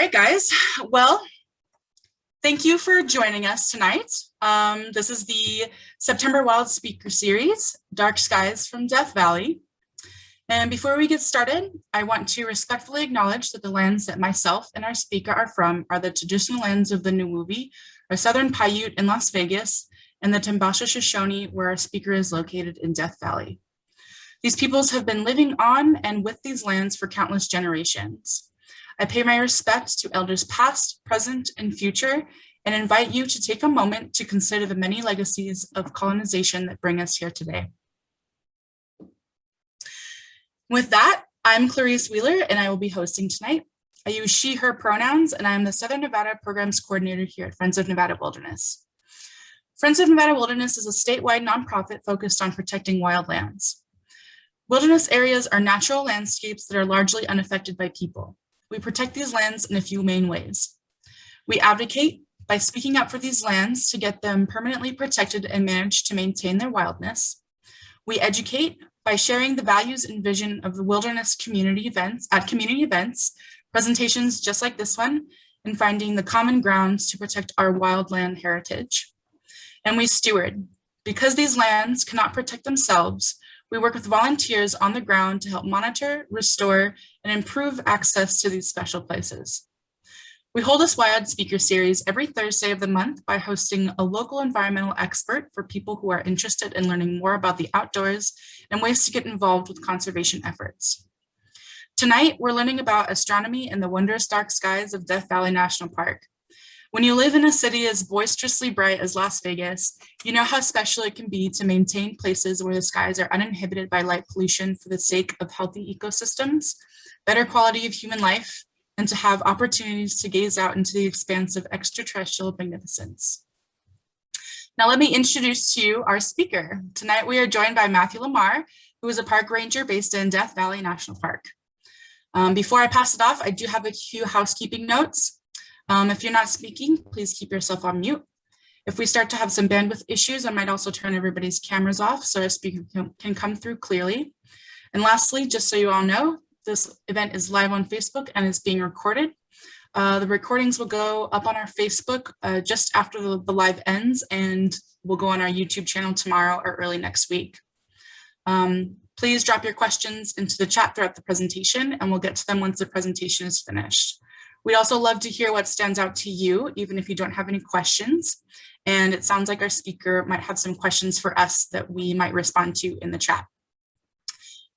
right, guys. Well, thank you for joining us tonight. This is the September Wild Speaker Series, Dark Skies from Death Valley. And before we get started, I want to respectfully acknowledge that the lands that myself and our speaker are from are the traditional lands of the Nuwuvi, our Southern Paiute in Las Vegas, and the Tambasha Shoshone, where our speaker is located in Death Valley. These peoples have been living on and with these lands for countless generations. I pay my respect to elders past, present, and future, and invite you to take a moment to consider the many legacies of colonization that bring us here today. With that, I'm Clarice Wheeler, and I will be hosting tonight. I use she, her pronouns, and I'm the Southern Nevada Programs Coordinator here at Friends of Nevada Wilderness. Friends of Nevada Wilderness is a statewide nonprofit focused on protecting wildlands. Wilderness areas are natural landscapes that are largely unaffected by people. We protect these lands in a few main ways. We advocate by speaking up for these lands to get them permanently protected and managed to maintain their wildness. We educate by sharing the values and vision of the wilderness community events, presentations just like this one, and finding the common grounds to protect our wildland heritage. And we steward. Because these lands cannot protect themselves, we work with volunteers on the ground to help monitor, restore, and improve access to these special places. We hold this Wild Speaker Series every Thursday of the month by hosting a local environmental expert for people who are interested in learning more about the outdoors and ways to get involved with conservation efforts. Tonight, we're learning about astronomy and the wondrous dark skies of Death Valley National Park. When you live in a city as boisterously bright as Las Vegas, you know how special it can be to maintain places where the skies are uninhibited by light pollution for the sake of healthy ecosystems, better quality of human life, and to have opportunities to gaze out into the expanse of extraterrestrial magnificence. Now let me introduce to you our speaker. Tonight we are joined by Matthew Lamar, who is a park ranger based in Death Valley National Park. Before I pass it off, I do have a few housekeeping notes. If you're not speaking, please keep yourself on mute. If we start to have some bandwidth issues, I might also turn everybody's cameras off so our speaker can come through clearly. And lastly, just so you all know, this event is live on Facebook and is being recorded. The recordings will go up on our Facebook just after the live ends, and will go on our YouTube channel tomorrow or early next week. Please drop your questions into the chat throughout the presentation, and we'll get to them once the presentation is finished. We'd also love to hear what stands out to you, even if you don't have any questions. And it sounds like our speaker might have some questions for us that we might respond to in the chat.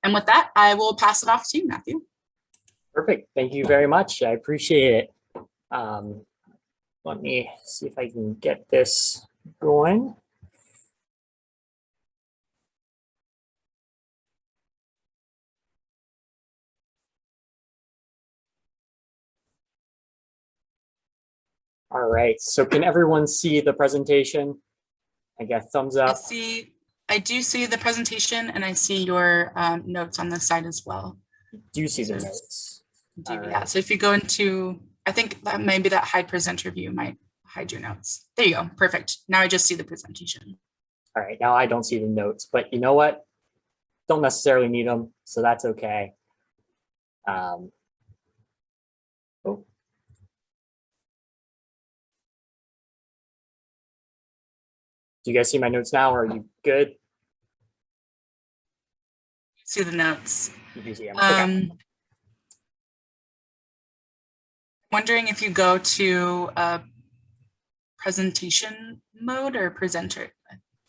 And with that, I will pass it off to you, Matthew. Perfect. Thank you very much. I appreciate it. Let me see if I can get this going. All right, so can everyone see the presentation? I guess thumbs up. I do see the presentation, and I see your notes on the side as well. Do you see the notes? Yeah, right. So if you go into, I think that maybe that hide presenter view might hide your notes. There you go, perfect. Now I just see the presentation. All right, now I don't see the notes, but you know what? Don't necessarily need them, so that's okay. Oh. Do you guys see my notes now, or are you good? See the notes. You see them. Okay. Wondering if you go to presentation mode or presenter.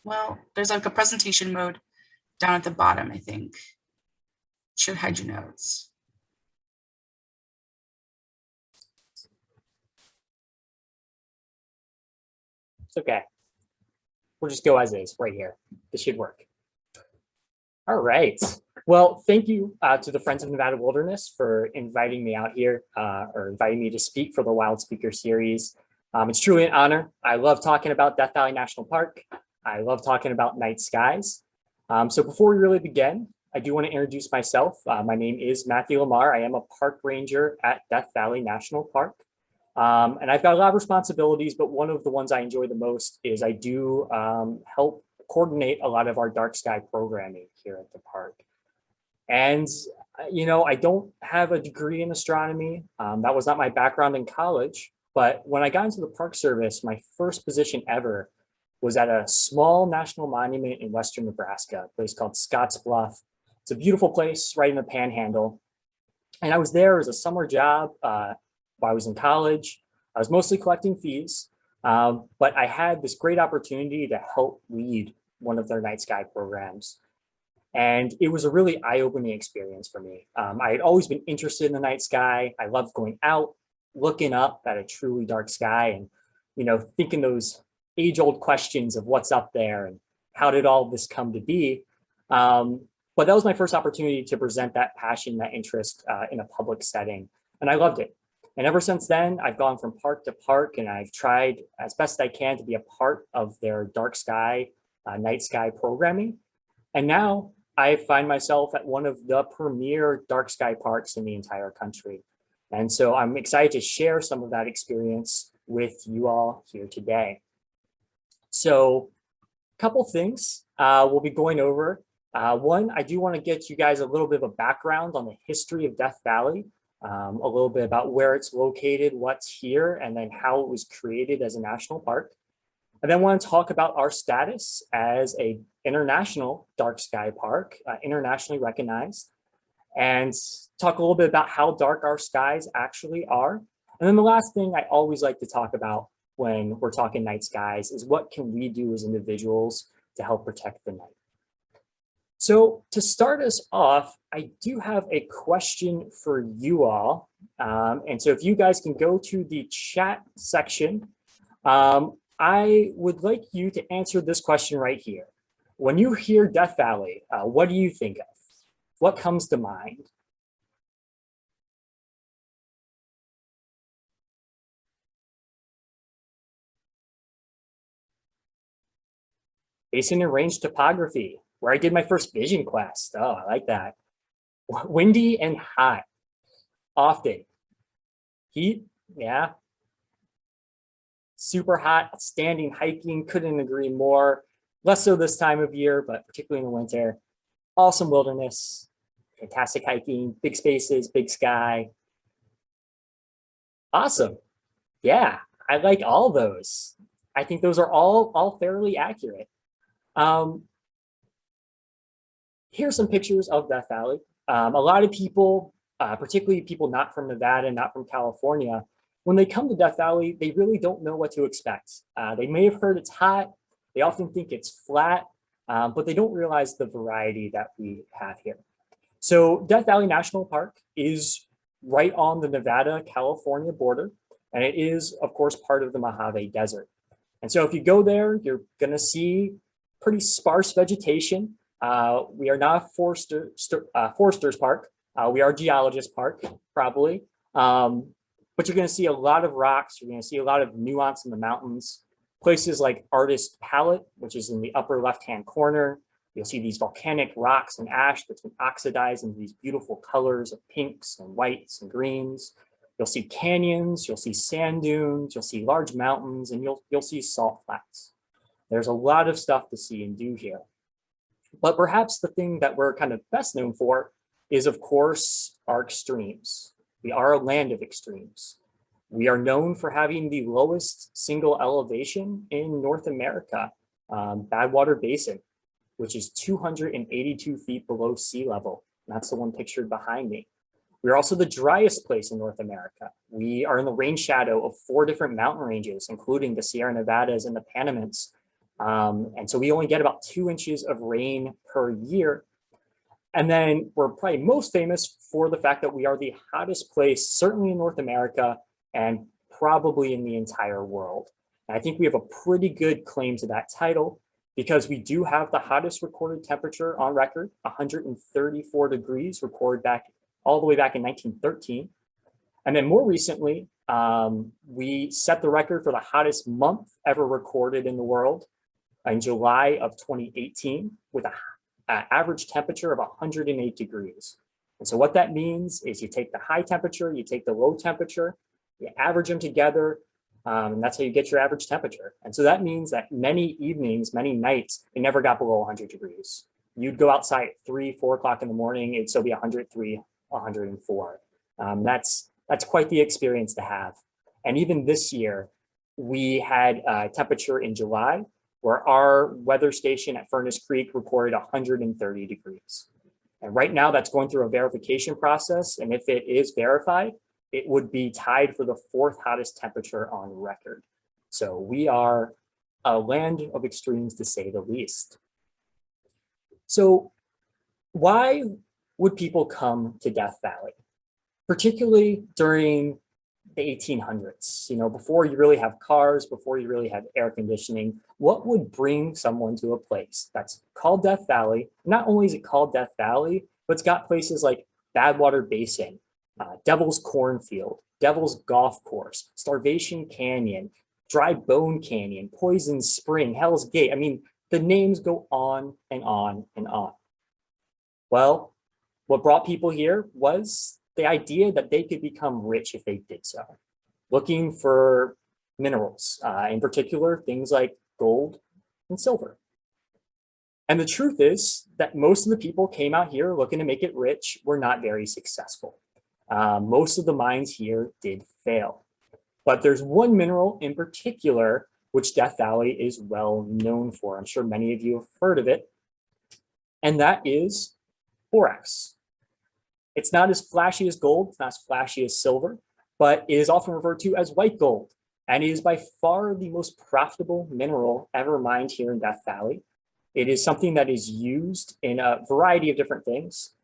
Well, there's like a presentation mode down at the bottom, I think. Should hide your notes. It's okay. We'll just go as is right here. This should work. All right. Well, thank you to the Friends of Nevada Wilderness for inviting me out here or inviting me to speak for the Wild Speaker Series. It's truly an honor. I love talking about Death Valley National Park. I love talking about night skies. So before we really begin, I do want to introduce myself. My name is Matthew Lamar. I am a park ranger at Death Valley National Park. And I've got a lot of responsibilities, but one of the ones I enjoy the most is I do help coordinate a lot of our dark sky programming here at the park. And You know, I don't have a degree in astronomy. That was not my background in college. But when I got into the Park Service, my first position ever was at a small national monument in Western Nebraska, a place called Scotts Bluff. It's a beautiful place right in the Panhandle. And I was there as a summer job while I was in college. I was mostly collecting fees, but I had this great opportunity to help lead one of their night sky programs. And it was a really eye-opening experience for me. I had always been interested in the night sky. I loved going out, looking up at a truly dark sky and, you know, thinking those age-old questions of what's up there and how did all this come to be. But that was my first opportunity to present that passion, that interest in a public setting. And I loved it. And ever since then, I've gone from park to park and I've tried as best I can to be a part of their dark sky, night sky programming. And now I find myself at one of the premier dark sky parks in the entire country. And so I'm excited to share some of that experience with you all here today. So a couple things we'll be going over. One, I do want to get you guys a little bit of a background on the history of Death Valley, a little bit about where it's located, what's here, and then how it was created as a national park. I then want to talk about our status as an international dark sky park, internationally recognized, and talk a little bit about how dark our skies actually are. And then the last thing I always like to talk about when we're talking night skies is what can we do as individuals to help protect the night. So to start us off, I do have a question for you all. And so if you guys can go to the chat section, I would like you to answer this question right here. When you hear Death Valley, what do you think of? What comes to mind? Basin and range topography, where I did my first vision quest. Oh, I like that. Windy and hot, often. Heat, yeah. Super hot, outstanding hiking, couldn't agree more. Less so this time of year, but particularly in the winter. Awesome wilderness, fantastic hiking, big spaces, big sky. Awesome. Yeah, I like all those. I think those are all fairly accurate. Here's some pictures of Death Valley. A lot of people, particularly people not from Nevada, not from California, when they come to Death Valley, they really don't know what to expect. They may have heard it's hot. They often think it's flat, but they don't realize the variety that we have here. So Death Valley National Park is right on the Nevada-California border, and it is, of course, part of the Mojave Desert. And so if you go there, you're going to see pretty sparse vegetation. We are not a Forester's Park. We are Geologist Park, probably. But you're going to see a lot of rocks. You're going to see a lot of nuance in the mountains. Places like Artist Palette, which is in the upper left-hand corner. You'll see these volcanic rocks and ash that's been oxidized into these beautiful colors of pinks and whites and greens. You'll see canyons, you'll see sand dunes, you'll see large mountains, and you'll see salt flats. There's a lot of stuff to see and do here. But perhaps the thing that we're kind of best known for is, of course, our extremes. We are a land of extremes. We are known for having the lowest single elevation in North America, Badwater Basin, which is 282 feet below sea level. That's the one pictured behind me. We're also the driest place in North America. We are in the rain shadow of 4 different mountain ranges, including the Sierra Nevadas and the Panamints. And so we only get about 2 inches of rain per year. And then we're probably most famous for the fact that we are the hottest place, certainly in North America, and probably in the entire world. And I think we have a pretty good claim to that title because we do have the hottest recorded temperature on record, 134 degrees, recorded back all the way back in 1913. And then more recently, we set the record for the hottest month ever recorded in the world in July of 2018 with an average temperature of 108 degrees. And so what that means is you take the high temperature, you take the low temperature, you average them together, and that's how you get your average temperature. And so that means that many evenings, many nights, it never got below 100 degrees. You'd go outside at 3, 4 o'clock in the morning, it'd still be 103, 104. That's quite the experience to have. And even this year, we had a temperature in July where our weather station at Furnace Creek recorded 130 degrees. And right now that's going through a verification process. And if it is verified, it would be tied for the 4th hottest temperature on record. So we are a land of extremes, to say the least. So why would people come to Death Valley, particularly during the 1800s? You know, before you really have cars, before you really have air conditioning, what would bring someone to a place that's called Death Valley? Not only is it called Death Valley, but it's got places like Badwater Basin, Devil's Cornfield, Devil's Golf Course, Starvation Canyon, Dry Bone Canyon, Poison Spring, Hell's Gate. I mean, the names go on and on and on. Well, what brought people here was the idea that they could become rich if they did so, looking for minerals, in particular, things like gold and silver. And the truth is that most of the people came out here looking to make it rich were not very successful. Most of the mines here did fail. But there's one mineral in particular which Death Valley is well known for. I'm sure many of you have heard of it, and that is borax. It's not as flashy as gold, it's not as flashy as silver, but it is often referred to as white gold, and it is by far the most profitable mineral ever mined here in Death Valley. It is something that is used in a variety of different things,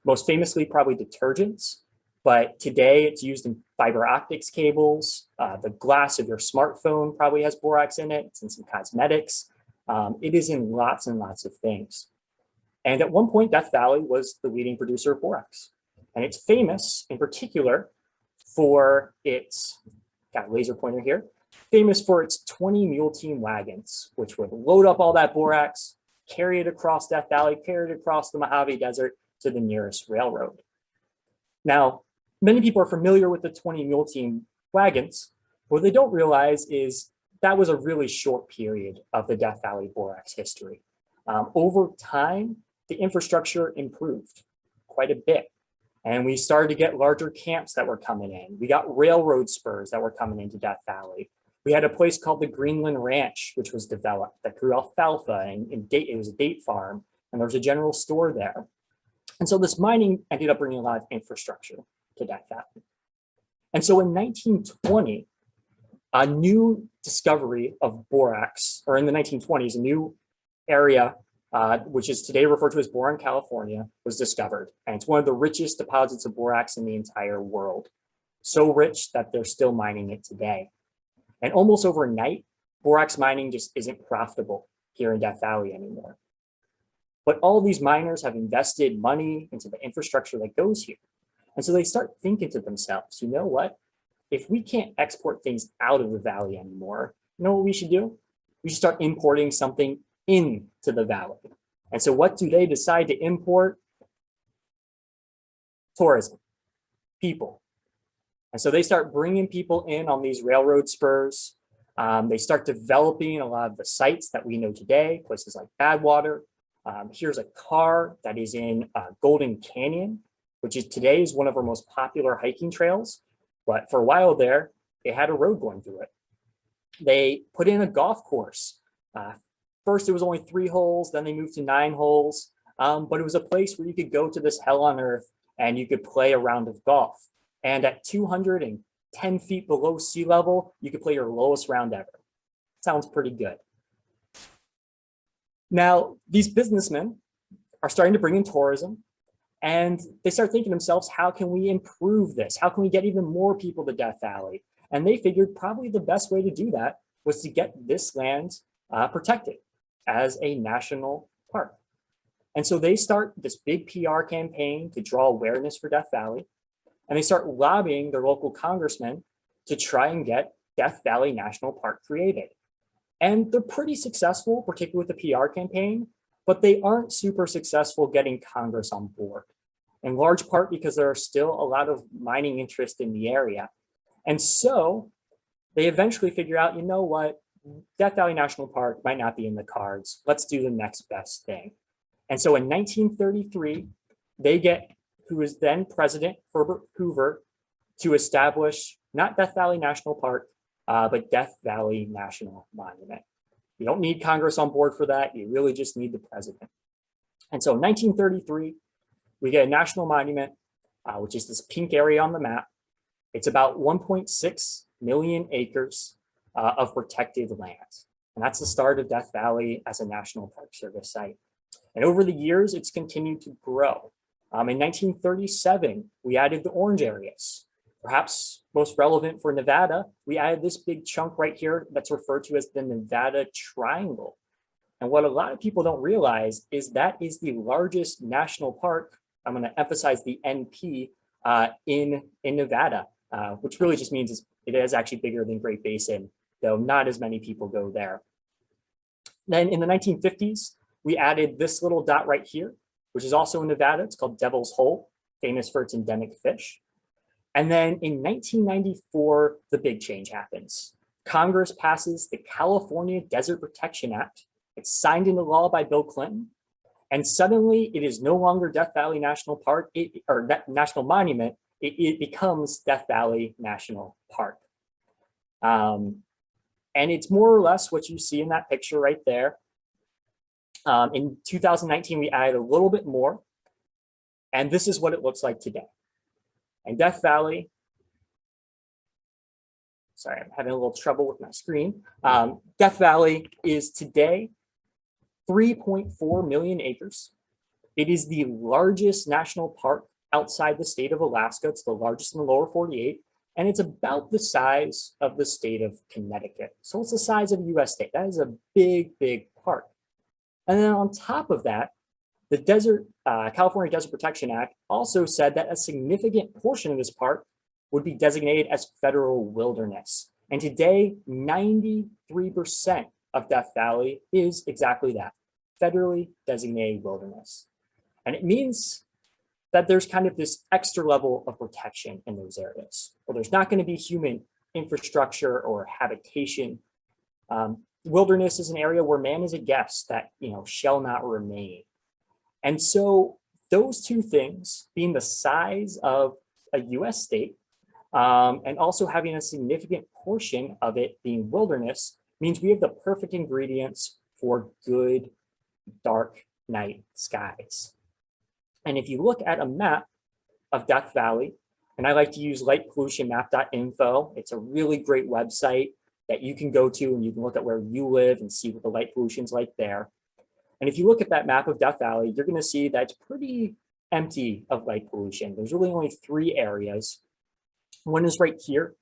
most famously probably detergents, but today it's used in fiber optics cables. The glass of your smartphone probably has borax in it. It's in some cosmetics. It is in lots and lots of things. And at one point, Death Valley was the leading producer of borax. And it's famous in particular for its, got a laser pointer here, famous for its 20 mule team wagons, which would load up all that borax, carry it across Death Valley, carry it across the Mojave Desert to the nearest railroad. Now, many people are familiar with the 20 mule team wagons. What they don't realize is that was a really short period of the Death Valley borax history. Over time, the infrastructure improved quite a bit. And we started to get larger camps that were coming in. We got railroad spurs that were coming into Death Valley. We had a place called the Greenland Ranch, which was developed that grew alfalfa, and it was a date farm, and there was a general store there. And so this mining ended up bringing a lot of infrastructure to Death Valley. And so in 1920, a new discovery of borax, or in the 1920s, a new area, which is today referred to as Boron, California, was discovered. And it's one of the richest deposits of borax in the entire world. So rich that they're still mining it today. And almost overnight, borax mining just isn't profitable here in Death Valley anymore. But all these miners have invested money into the infrastructure that goes here. And so they start thinking to themselves, you know what? If we can't export things out of the valley anymore, you know what we should do? We should start importing something into the valley. And so what do they decide to import? Tourism, people. And so they start bringing people in on these railroad spurs. They start developing a lot of the sites that we know today, places like Badwater. Here's a car that is in Golden Canyon, which is today is one of our most popular hiking trails. But for a while there, it had a road going through it. They put in a golf course. First, it was only 3 holes, then they moved to 9 holes. But it was a place where you could go to this hell on earth and you could play a round of golf. And at 210 feet below sea level, you could play your lowest round ever. Sounds pretty good. Now, these businessmen are starting to bring in tourism, and they start thinking to themselves, how can we improve this? How can we get even more people to Death Valley? And they figured probably the best way to do that was to get this land protected as a national park. And so they start this big PR campaign to draw awareness for Death Valley, and they start lobbying their local congressmen to try and get Death Valley National Park created. And they're pretty successful, particularly with the PR campaign, but they aren't super successful getting Congress on board, in large part because there are still a lot of mining interest in the area. And so they eventually figure out, you know what, Death Valley National Park might not be in the cards. Let's do the next best thing. And so in 1933, they get who was then President Herbert Hoover, to establish not Death Valley National Park, but Death Valley National Monument. You don't need Congress on board for that. You really just need the president. And so in 1933, we get a national monument, which is this pink area on the map. It's about 1.6 million acres of protected land. And that's the start of Death Valley as a National Park Service site. And over the years, it's continued to grow. In 1937, we added the orange areas. Perhaps most relevant for Nevada, we added this big chunk right here that's referred to as the Nevada Triangle. And what a lot of people don't realize is that is the largest national park, I'm going to emphasize the NP, in Nevada, which really just means it is actually bigger than Great Basin, though not as many people go there. Then in the 1950s, we added this little dot right here, which is also in Nevada. It's called Devil's Hole, famous for its endemic fish. And then in 1994, the big change happens. Congress passes the California Desert Protection Act. It's signed into law by Bill Clinton. And suddenly it is no longer Death Valley National Park or National Monument. It becomes Death Valley National Park. And it's more or less what you see in that picture right there. In 2019, we added a little bit more. And this is what it looks like today. And Death Valley, sorry, I'm having a little trouble with my screen. Death Valley is today 3.4 million acres. It is the largest national park outside the state of Alaska. It's the largest in the lower 48, and it's about the size of the state of Connecticut. So it's the size of a US state. That is a big, big park. And then on top of that, the California Desert Protection Act also said that a significant portion of this park would be designated as federal wilderness. And today, 93% of Death Valley is exactly that, federally designated wilderness. And it means that there's kind of this extra level of protection in those areas, where there's not going to be human infrastructure or habitation. Wilderness is an area where man is a guest that shall not remain. And so those two things, being the size of a US state and also having a significant portion of it being wilderness, means we have the perfect ingredients for good dark night skies. And if you look at a map of Death Valley, and I like to use lightpollutionmap.info, it's a really great website that you can go to and you can look at where you live and see what the light pollution's like there. And if you look at that map of Death Valley, you're going to see that it's pretty empty of light pollution. There's really only 3 areas. One is right here,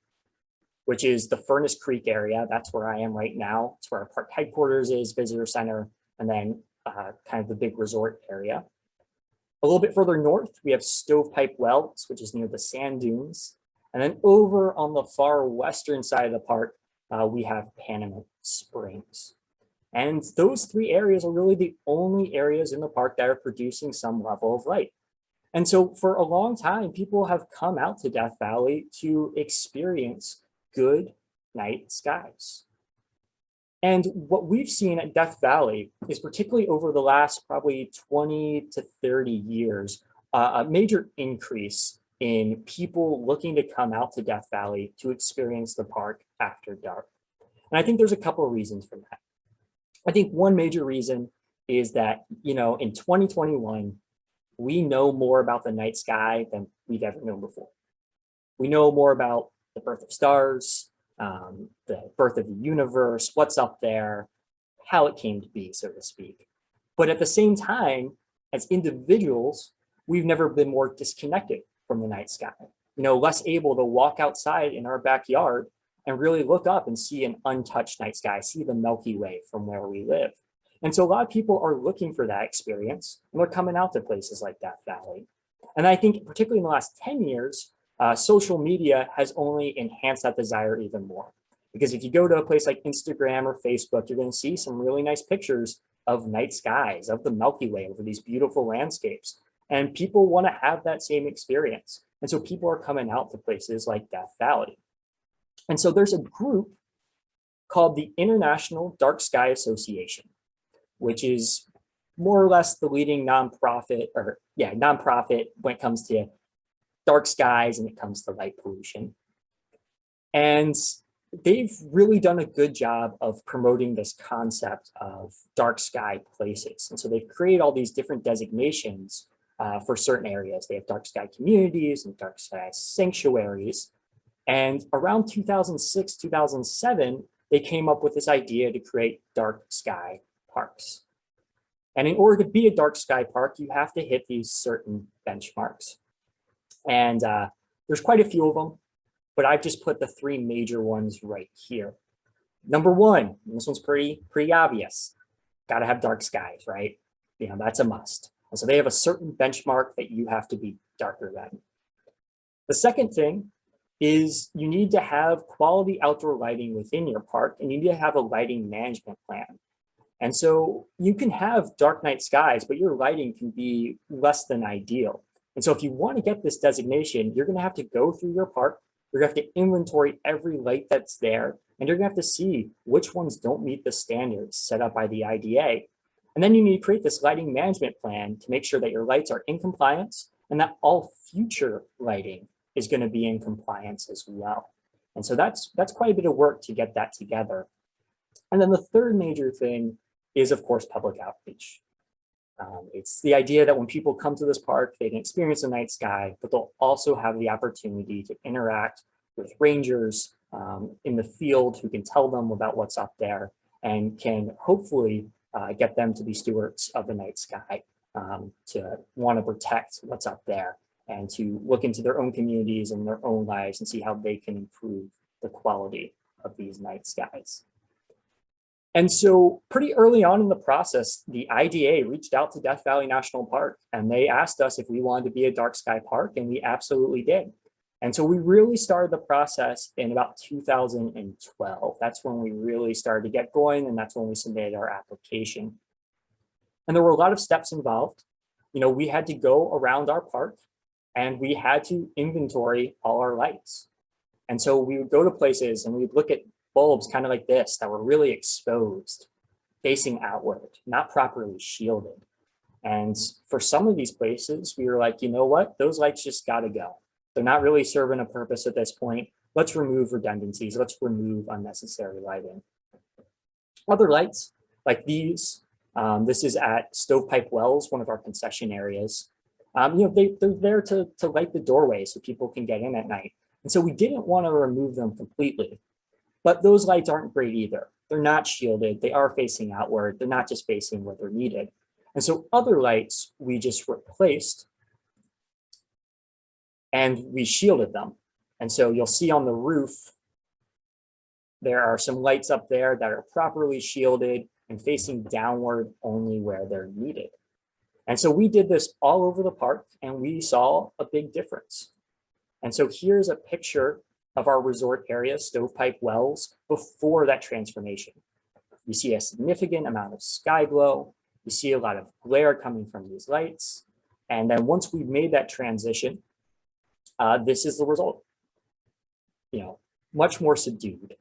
which is the Furnace Creek area. That's where I am right now. It's where our park headquarters is, visitor center, and then kind of the big resort area. A little bit further north, we have Stovepipe Well, which is near the sand dunes. And then over on the far western side of the park, we have Panamint Springs. And those 3 areas are really the only areas in the park that are producing some level of light. And so for a long time, people have come out to Death Valley to experience good night skies. And what we've seen at Death Valley is, particularly over the last probably 20 to 30 years, a major increase in people looking to come out to Death Valley to experience the park after dark. And I think there's a couple of reasons for that. I think one major reason is that, in 2021, we know more about the night sky than we've ever known before. We know more about the birth of stars, the birth of the universe, what's up there, how it came to be, so to speak. But at the same time, as individuals, we've never been more disconnected from the night sky, less able to walk outside in our backyard and really look up and see an untouched night sky, see the Milky Way from where we live. And so a lot of people are looking for that experience, and they're coming out to places like Death Valley. And I think particularly in the last 10 years, social media has only enhanced that desire even more. Because if you go to a place like Instagram or Facebook, you're going to see some really nice pictures of night skies, of the Milky Way over these beautiful landscapes. And people want to have that same experience. And so people are coming out to places like Death Valley. And so there's a group called the International Dark Sky Association, which is more or less the leading nonprofit when it comes to dark skies and it comes to light pollution. And they've really done a good job of promoting this concept of dark sky places. And so they've created all these different designations for certain areas. They have dark sky communities and dark sky sanctuaries. And around 2006, 2007, they came up with this idea to create dark sky parks. And in order to be a dark sky park, you have to hit these certain benchmarks. And there's quite a few of them, but I've just put the three major ones right here. Number one, this one's pretty obvious. Got to have dark skies, right? You know, that's a must. And so they have a certain benchmark that you have to be darker than. The second thing is you need to have quality outdoor lighting within your park, and you need to have a lighting management plan. And so you can have dark night skies, but your lighting can be less than ideal. And so if you want to get this designation, you're going to have to go through your park. You're going to have to inventory every light that's there, and you're going to have to see which ones don't meet the standards set up by the IDA. And then you need to create this lighting management plan to make sure that your lights are in compliance and that all future lighting is going to be in compliance as well. And so that's quite a bit of work to get that together. And then the third major thing is, of course, public outreach. It's the idea that when people come to this park, they can experience the night sky, but they'll also have the opportunity to interact with rangers in the field who can tell them about what's up there and can hopefully get them to be stewards of the night sky, to want to protect what's up there and to look into their own communities and their own lives and see how they can improve the quality of these night skies. And so pretty early on in the process, the IDA reached out to Death Valley National Park and they asked us if we wanted to be a dark sky park, and we absolutely did. And so we really started the process in about 2012. That's when we really started to get going, and that's when we submitted our application. And there were a lot of steps involved. You know, we had to go around our park and we had to inventory all our lights. And so we would go to places and we would look at bulbs kind of like this that were really exposed, facing outward, not properly shielded. And for some of these places, we were like, you know what, those lights just gotta go. They're not really serving a purpose at this point. Let's remove redundancies. Let's remove unnecessary lighting. Other lights like these, this is at Stovepipe Wells, one of our concession areas. You know, they're there to light the doorway so people can get in at night. And so we didn't want to remove them completely. But those lights aren't great either. They're not shielded. They are facing outward. They're not just facing where they're needed. And so other lights we just replaced and we shielded them. And so you'll see on the roof, there are some lights up there that are properly shielded and facing downward only where they're needed. And so we did this all over the park and we saw a big difference. And so here's a picture of our resort area, Stovepipe Wells, before that transformation. You see a significant amount of sky glow. You see a lot of glare coming from these lights. And then once we made that transition, this is the result. You know, much more subdued,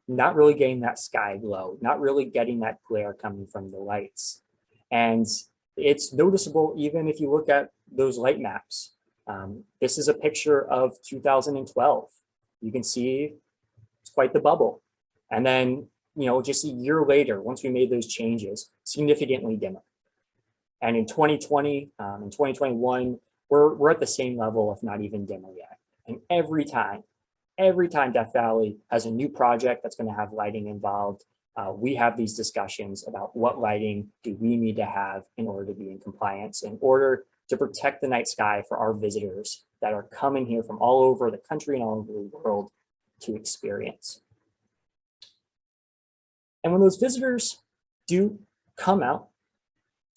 not really getting that sky glow, not really getting that glare coming from the lights. And it's noticeable even if you look at those light maps. This is a picture of 2012. You can see it's quite the bubble. And then, you know, just a year later, once we made those changes, significantly dimmer. And in 2020 and 2021, we're at the same level, if not even dimmer yet. And every time Death Valley has a new project that's going to have lighting involved, we have these discussions about what lighting do we need to have in order to be in compliance, in order to protect the night sky for our visitors that are coming here from all over the country and all over the world to experience. And when those visitors do come out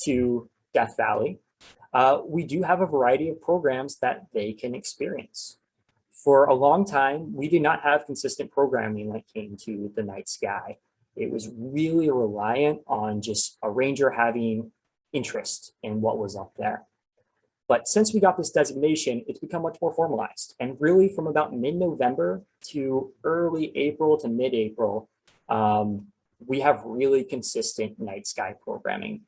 to Death Valley, we do have a variety of programs that they can experience. For a long time, we did not have consistent programming when it came to the night sky. It was really reliant on just a ranger having interest in what was up there. But since we got this designation, it's become much more formalized. And really from about mid-November to early April to mid-April, we have really consistent night sky programming.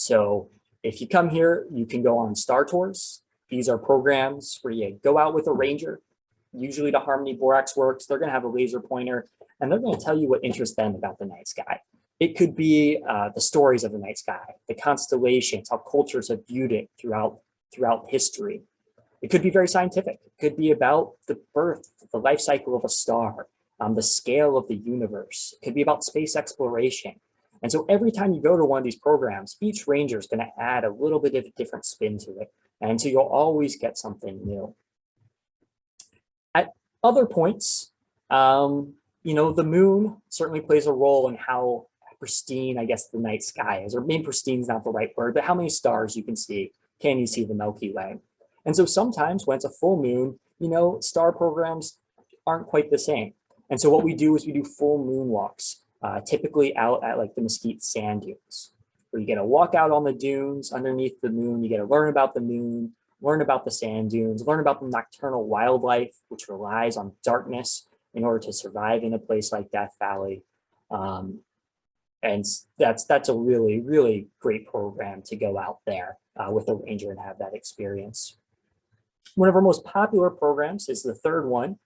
So if you come here, you can go on star tours. These are programs where you go out with a ranger, usually to Harmony Borax Works. They're going to have a laser pointer, and they're going to tell you what interests them about the night sky. It could be the stories of the night sky, the constellations, how cultures have viewed it throughout history. It could be very scientific. It could be about the birth, the life cycle of a star, the scale of the universe. It could be about space exploration. And so every time you go to one of these programs, each ranger is going to add a little bit of a different spin to it. And so you'll always get something new. At other points, the moon certainly plays a role in how pristine, I guess, the night sky is. Or maybe pristine is not the right word, but how many stars you can see. Can you see the Milky Way? And so sometimes when it's a full moon, star programs aren't quite the same. And so what we do is we do full moon walks, typically out at like the Mesquite sand dunes, where you get to walk out on the dunes underneath the moon. You get to learn about the moon, learn about the sand dunes, learn about the nocturnal wildlife, which relies on darkness in order to survive in a place like Death Valley. And that's a really, really great program to go out there with a ranger and have that experience. One of our most popular programs is the third one.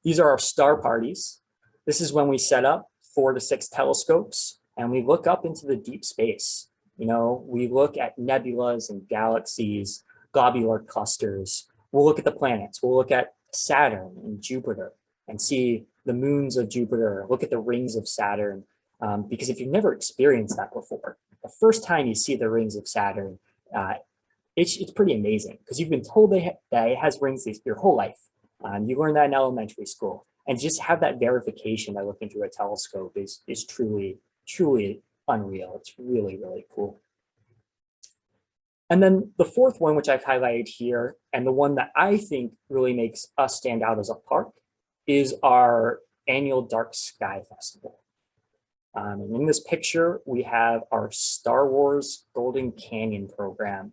These are our star parties. This is when we set up 4 to 6 telescopes and we look up into the deep space. We look at nebulas and galaxies, globular clusters. We'll look at the planets. We'll look at Saturn and Jupiter and see the moons of Jupiter, look at the rings of Saturn. Because if you've never experienced that before, the first time you see the rings of Saturn, it's pretty amazing because you've been told that it has rings your whole life. You learned that in elementary school, and just have that verification by looking through a telescope is truly, truly unreal. It's really, really cool. And then the fourth one, which I've highlighted here, and the one that I think really makes us stand out as a park, is our annual Dark Sky Festival. And in this picture, we have our Star Wars Golden Canyon program.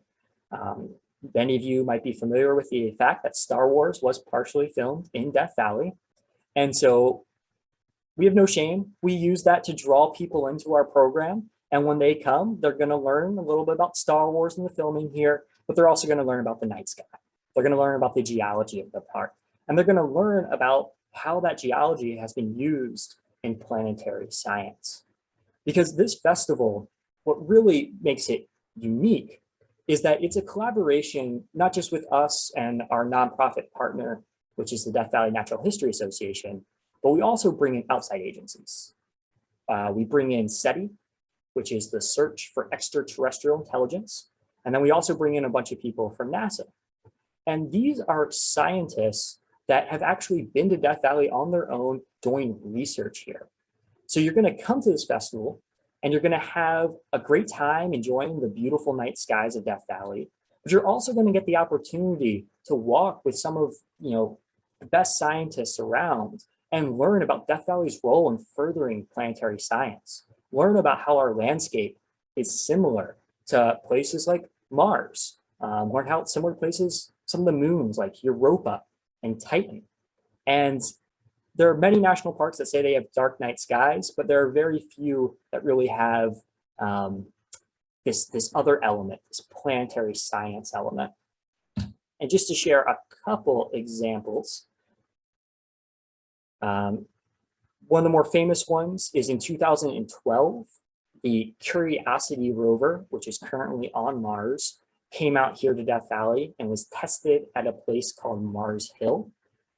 Many of you might be familiar with the fact that Star Wars was partially filmed in Death Valley. And so we have no shame. We use that to draw people into our program. And when they come, they're going to learn a little bit about Star Wars and the filming here, but they're also going to learn about the night sky. They're going to learn about the geology of the park. And they're going to learn about how that geology has been used in planetary science. Because this festival, what really makes it unique is that it's a collaboration, not just with us and our nonprofit partner, which is the Death Valley Natural History Association, but we also bring in outside agencies. We bring in SETI, which is the Search for Extraterrestrial Intelligence. And then we also bring in a bunch of people from NASA. And these are scientists that have actually been to Death Valley on their own doing research here. So you're going to come to this festival and you're going to have a great time enjoying the beautiful night skies of Death Valley, but you're also going to get the opportunity to walk with some of the best scientists around and learn about Death Valley's role in furthering planetary science. Learn about how our landscape is similar to places like Mars. Learn how similar places, some of the moons like Europa and Titan. And there are many national parks that say they have dark night skies, but there are very few that really have this other element, this planetary science element. And just to share a couple examples, one of the more famous ones is in 2012, the Curiosity rover, which is currently on Mars, came out here to Death Valley and was tested at a place called Mars Hill.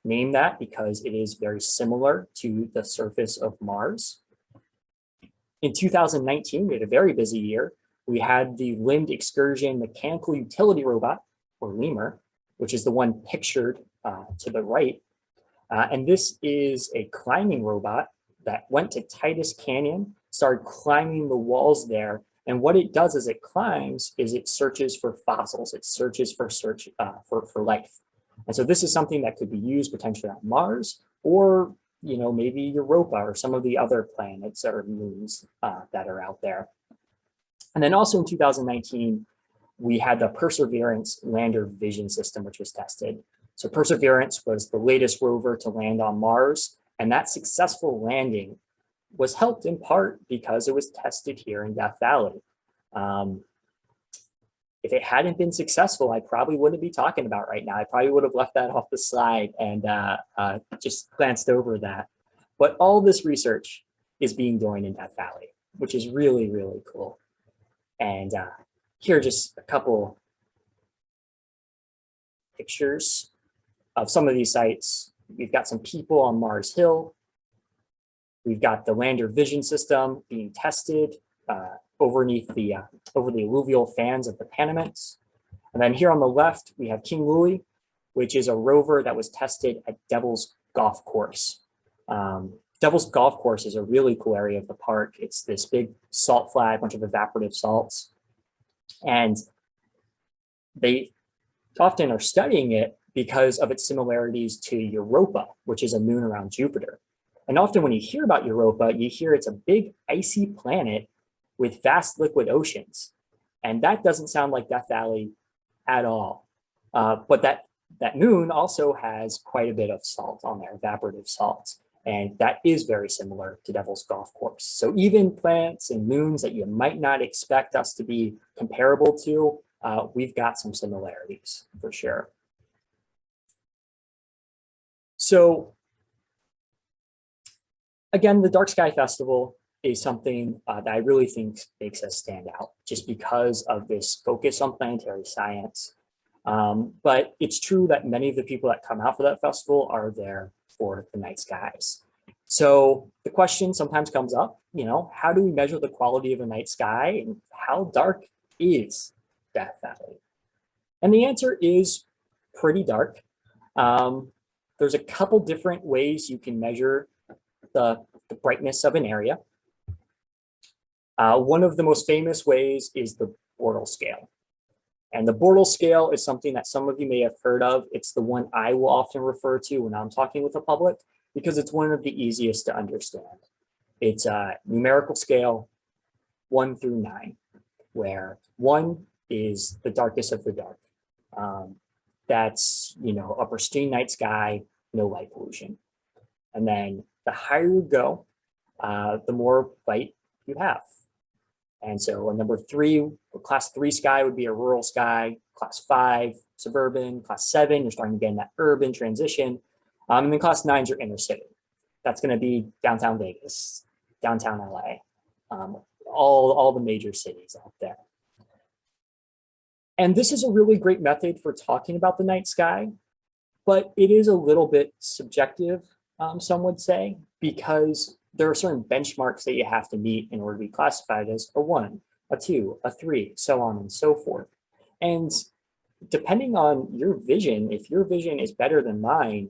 Named that because it is very similar to the surface of Mars. In 2019, we had a very busy year. We had the Limbed Excursion Mechanical Utility Robot, or LEMUR, which is the one pictured to the right. And this is a climbing robot that went to Titus Canyon, started climbing the walls there. And what it does as it climbs is it searches for fossils. It searches for life. And so this is something that could be used potentially on Mars or, maybe Europa or some of the other planets or moons that are out there. And then also in 2019, we had the Perseverance lander vision system, which was tested. So Perseverance was the latest rover to land on Mars, and that successful landing was helped in part because it was tested here in Death Valley. if it hadn't been successful, I probably wouldn't be talking about right now. I probably would have left that off the slide and just glanced over that. But all this research is being done in Death Valley, which is really, really cool. And here are just a couple pictures of some of these sites. We've got some people on Mars Hill. We've got the lander vision system being tested overneath the over the alluvial fans of the Panamints. And then here on the left, we have King Louie, which is a rover that was tested at Devil's Golf Course. Devil's Golf Course is a really cool area of the park. It's this big salt flat, bunch of evaporative salts. And they often are studying it because of its similarities to Europa, which is a moon around Jupiter. And often when you hear about Europa, you hear it's a big icy planet with vast liquid oceans. And that doesn't sound like Death Valley at all. But that moon also has quite a bit of salt on there, evaporative salts. And that is very similar to Devil's Golf Course. So even planets and moons that you might not expect us to be comparable to, we've got some similarities for sure. So again, the Dark Sky Festival is something that I really think makes us stand out just because of this focus on planetary science. But it's true that many of the people that come out for that festival are there for the night skies. So the question sometimes comes up, you know, how do we measure the quality of a night sky and how dark is Death Valley? And the answer is pretty dark. There's a couple different ways you can measure the brightness of an area. One of the most famous ways is the Bortle scale. And the Bortle scale is something that some of you may have heard of. It's the one I will often refer to when I'm talking with the public because it's one of the easiest to understand. It's a numerical scale 1 through 9, where 1 is the darkest of the dark. That's, you know, upper stream night sky, no light pollution. And then the higher you go, the more light you have. And so a number 3, class 3 sky would be a rural sky, class 5, suburban, class 7, you're starting to get in that urban transition. And then class 9 is your inner city. That's going to be downtown Vegas, downtown LA, all the major cities out there. And this is a really great method for talking about the night sky, but it is a little bit subjective, some would say, because there are certain benchmarks that you have to meet in order to be classified as a 1, a 2, a 3, so on and so forth. And depending on your vision, if your vision is better than mine,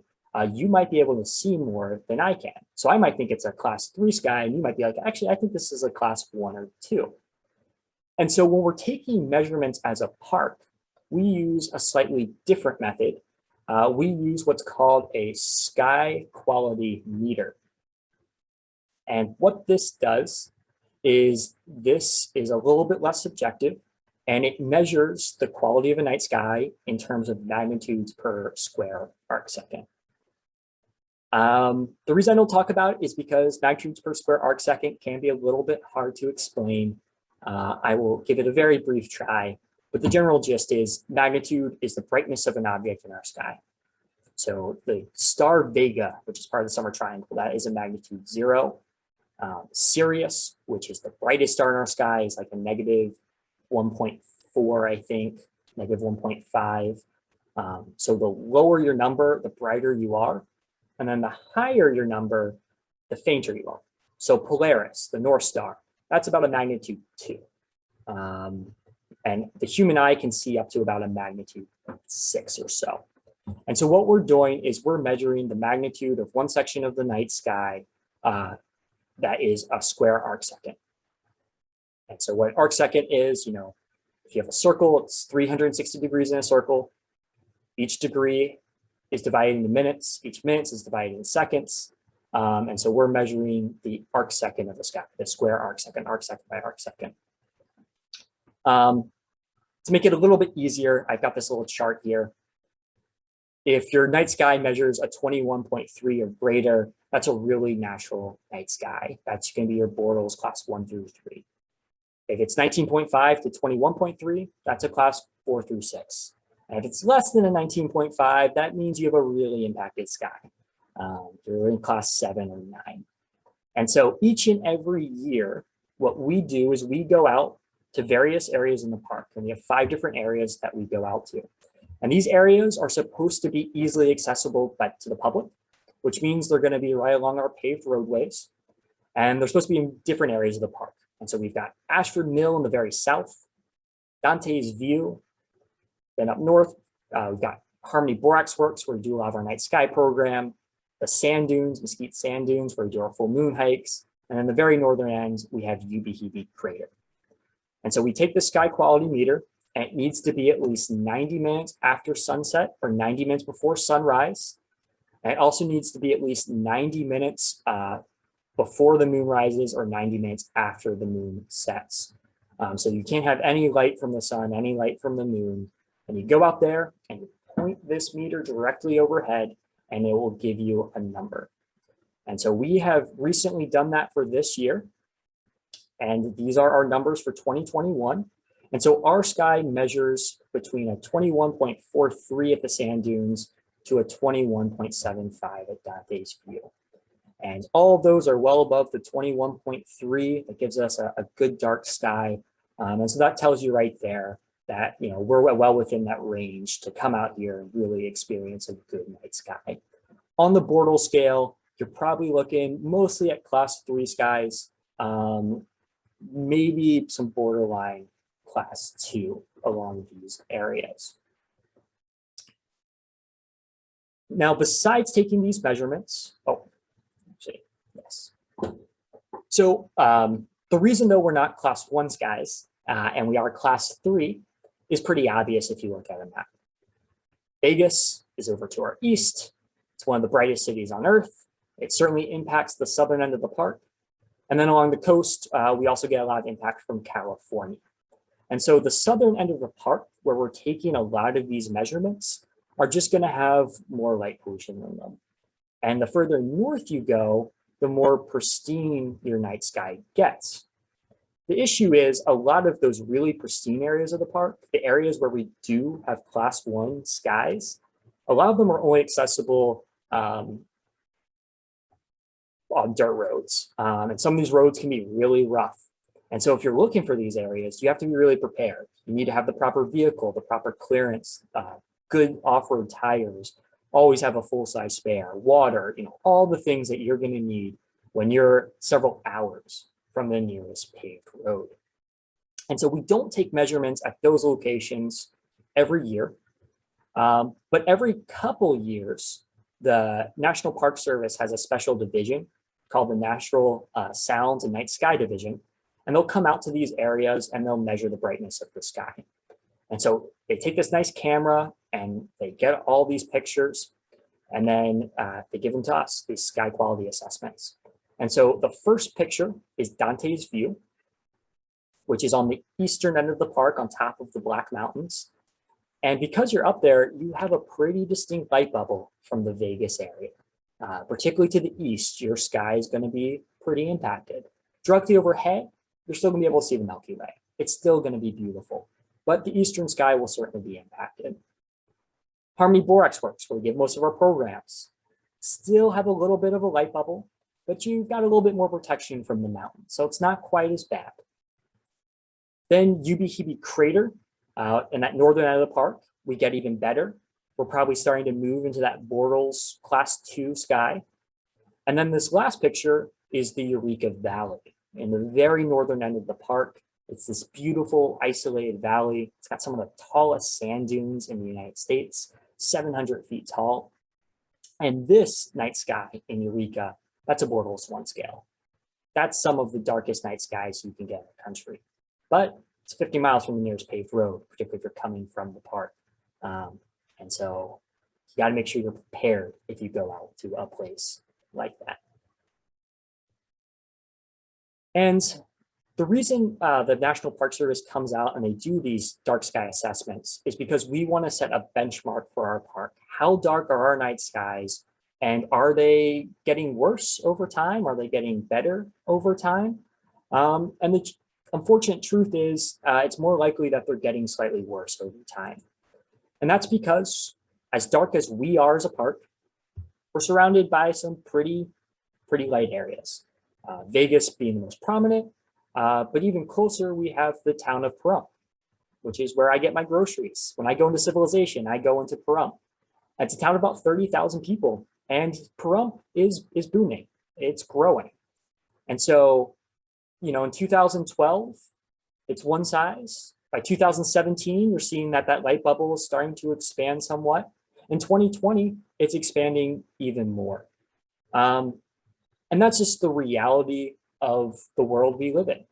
you might be able to see more than I can. So I might think it's a class 3 sky, and you might be like, actually, I think this is a class 1 or 2. And so when we're taking measurements as a park, we use a slightly different method. We use what's called a sky quality meter. And what this does is this is a little bit less subjective, and it measures the quality of a night sky in terms of magnitudes per square arc second. The reason I don't talk about it is because magnitudes per square arc second can be a little bit hard to explain. I will give it a very brief try, but the general gist is magnitude is the brightness of an object in our sky. So the star Vega, which is part of the summer triangle, that is a magnitude 0. Sirius, which is the brightest star in our sky, is like a negative 1.4, I think, negative 1.5. So the lower your number, the brighter you are. And then the higher your number, the fainter you are. So Polaris, the North Star, that's about a magnitude 2. And the human eye can see up to about a magnitude 6 or so. And so what we're doing is we're measuring the magnitude of one section of the night sky that is a square arc second. And so what arc second is, you know, if you have a circle, it's 360 degrees in a circle. Each degree is divided into minutes. Each minute is divided into seconds. And so we're measuring the arc second of the sky, the square arc second by arc second. To make it a little bit easier, I've got this little chart here. If your night sky measures a 21.3 or greater, that's a really natural night sky. That's going to be your Bortles class 1 through 3. If it's 19.5 to 21.3, that's a class 4 through 6. And if it's less than a 19.5, that means you have a really impacted sky. You're in class 7 or 9. And so each and every year, what we do is we go out to various areas in the park. And we have 5 different areas that we go out to. And these areas are supposed to be easily accessible to the public, which means they're going to be right along our paved roadways. And they're supposed to be in different areas of the park. And so we've got Ashford Mill in the very south, Dante's View. Then up north, we've got Harmony Borax Works, where we do a lot of our night sky program, the sand dunes, Mesquite Sand Dunes, where we do our full moon hikes. And then the very northern end, we have Ubehebe Crater. And so we take the sky quality meter, and it needs to be at least 90 minutes after sunset or 90 minutes before sunrise. And it also needs to be at least 90 minutes before the moon rises or 90 minutes after the moon sets. So you can't have any light from the sun, any light from the moon. And you go out there and you point this meter directly overhead, and it will give you a number. And so we have recently done that for this year. And these are our numbers for 2021. And so our sky measures between a 21.43 at the sand dunes to a 21.75 at Dante's View. And all of those are well above the 21.3. That gives us a good dark sky. And so that tells you right there that, you know, we're well within that range to come out here and really experience a good night sky. On the Bortle scale, you're probably looking mostly at class 3 skies, maybe some borderline class 2 along these areas. Now, besides taking these measurements, yes. So the reason though we're not class 1 skies and we are class 3 is pretty obvious if you look at a map. Vegas is over to our east. It's one of the brightest cities on Earth. It certainly impacts the southern end of the park. And then along the coast, we also get a lot of impact from California. And so the southern end of the park, where we're taking a lot of these measurements, are just going to have more light pollution in them. And the further north you go, the more pristine your night sky gets. The issue is a lot of those really pristine areas of the park, the areas where we do have class 1 skies, a lot of them are only accessible on dirt roads. And some of these roads can be really rough. And so if you're looking for these areas, you have to be really prepared. You need to have the proper vehicle, the proper clearance, good off-road tires, always have a full-size spare, water, you know, all the things that you're going to need when you're several hours from the nearest paved road. And so we don't take measurements at those locations every year, but every couple years, the National Park Service has a special division called the National Sounds and Night Sky Division, and they'll come out to these areas and they'll measure the brightness of the sky. And so they take this nice camera and they get all these pictures, and then they give them to us, these sky quality assessments. And so the first picture is Dante's View, which is on the eastern end of the park on top of the Black Mountains. And because you're up there, you have a pretty distinct light bubble from the Vegas area. Particularly to the east, your sky is going to be pretty impacted. Directly overhead, you're still going to be able to see the Milky Way. It's still going to be beautiful, but the eastern sky will certainly be impacted. Harmony Borax Works, where we give most of our programs, still have a little bit of a light bubble, but you've got a little bit more protection from the mountain, so it's not quite as bad. Then Ubehebe Crater, in that northern end of the park, we get even better. We're probably starting to move into that Bortles class 2 sky. And then this last picture is the Eureka Valley in the very northern end of the park. It's this beautiful isolated valley. It's got some of the tallest sand dunes in the United States, 700 feet tall. And this night sky in Eureka, that's a Bortles 1 scale. That's some of the darkest night skies you can get in the country. But it's 50 miles from the nearest paved road, particularly if you're coming from the park. And so you got to make sure you're prepared if you go out to a place like that. And the reason the National Park Service comes out and they do these dark sky assessments is because we want to set a benchmark for our park. How dark are our night skies? And are they getting worse over time? Are they getting better over time? And unfortunate truth is it's more likely that they're getting slightly worse over time. And that's because as dark as we are as a park, we're surrounded by some pretty light areas. Vegas being the most prominent, but even closer, we have the town of Pahrump, which is where I get my groceries. When I go into civilization, I go into Pahrump. It's a town of about 30,000 people, and Pahrump is booming. It's growing. And so, you know, in 2012, it's one size. By 2017, you're seeing that light bubble is starting to expand somewhat. In 2020, it's expanding even more. And that's just the reality of the world we live in.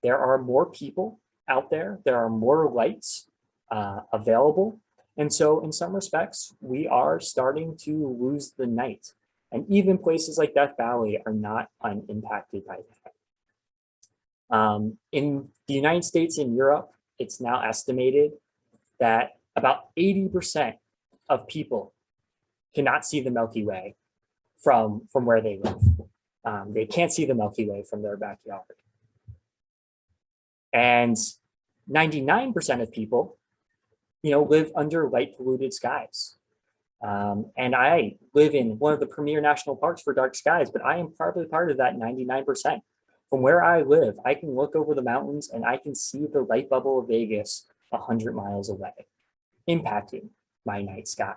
There are more people out there. There are more lights available. And so in some respects, we are starting to lose the night. And even places like Death Valley are not unimpacted by that. In the United States and Europe, it's now estimated that about 80% of people cannot see the Milky Way from where they live. They can't see the Milky Way from their backyard. And 99% of people, you know, live under light polluted skies. And I live in one of the premier national parks for dark skies, but I am probably part of that 99%. From where I live, I can look over the mountains and I can see the light bubble of Vegas 100 miles away, impacting my night sky.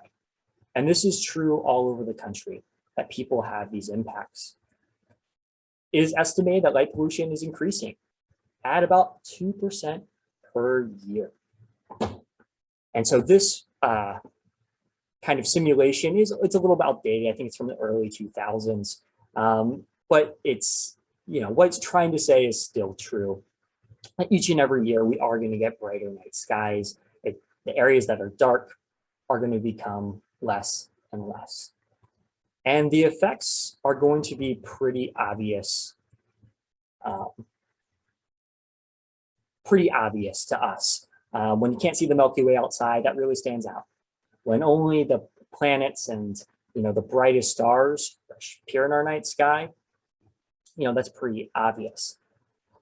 And this is true all over the country, that people have these impacts. It is estimated that light pollution is increasing at about 2% per year. And so this kind of simulation it's a little bit outdated. I think it's from the early 2000s, but it's, you know, what it's trying to say is still true. Each and every year, we are going to get brighter night skies. The areas that are dark are going to become less and less. And the effects are going to be pretty obvious to us. When you can't see the Milky Way outside, that really stands out. When only the planets and, you know, the brightest stars appear in our night sky, you know, that's pretty obvious.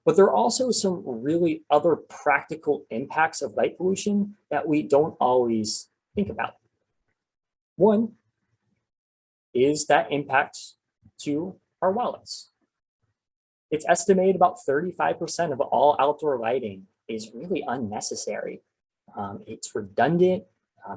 But there are also some really other practical impacts of light pollution that we don't always think about. One is that impact to our wallets. It's estimated about 35% of all outdoor lighting is really unnecessary. It's redundant,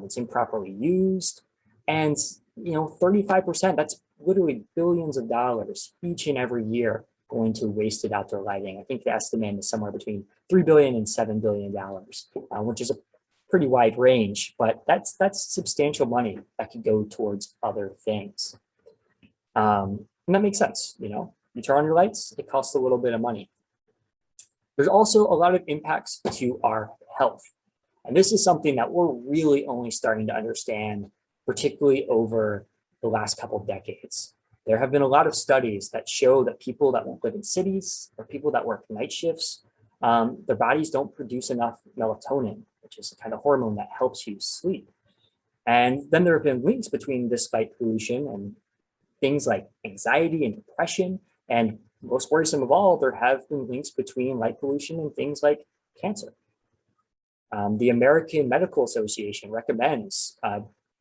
it's improperly used, and, you know, 35%, that's literally billions of dollars each and every year going to wasted outdoor lighting. I think the estimate is somewhere between $3 billion and $7 billion, which is a pretty wide range, but that's substantial money that could go towards other things. And that makes sense, you know, you turn on your lights, it costs a little bit of money. There's also a lot of impacts to our health. And this is something that we're really only starting to understand, particularly over the last couple of decades. There have been a lot of studies that show that people that live in cities or people that work night shifts, their bodies don't produce enough melatonin, which is a kind of hormone that helps you sleep. And then there have been links between this light pollution and things like anxiety and depression. And most worrisome of all, there have been links between light pollution and things like cancer. The American Medical Association recommends